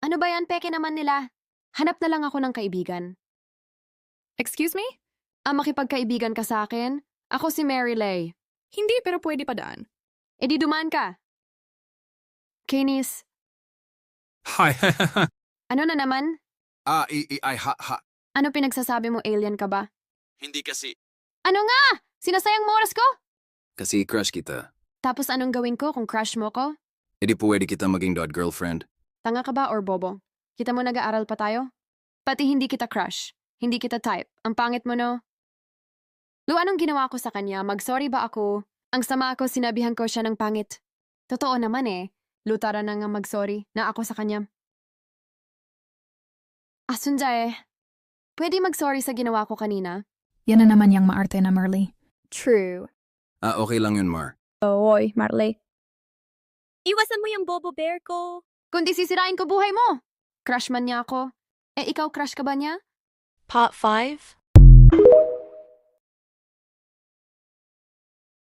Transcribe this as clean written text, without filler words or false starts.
Ano ba yan, peke naman nila? Hanap na lang ako ng kaibigan. Excuse me? Makipagkaibigan ka sa akin? Ako si Mary Lay. Hindi, pero pwede pa daan. E di dumaan ka. Kinis, Hi. ano na naman? Ano pinagsasabi mo, alien ka ba? Hindi kasi. Ano nga? Sinasayang mo oras ko? Kasi crush kita. Tapos anong gawin ko kung crush mo ko? Hindi pwede kita maging girlfriend. Tanga ka ba or bobo? Kita mo nag-aaral pa tayo? Pati hindi kita crush. Hindi kita type. Ang pangit mo, no? Lu, anong ginawa ko sa kanya? Mag-sorry ba ako? Ang sama ako, sinabihan ko siya ng pangit. Totoo naman eh. Lutara na nga mag-sorry na ako sa kanya. Asunja eh. Pwede mag-sorry sa ginawa ko kanina? Yan na naman yung maarte na Merly. True. Okay lang yun, Mar. Oy, Marley. Iwasan mo yung bobo bear ko. Kundi sisirain ko buhay mo! Crush man niya ako. Eh, ikaw crush ka ba niya? Part 5?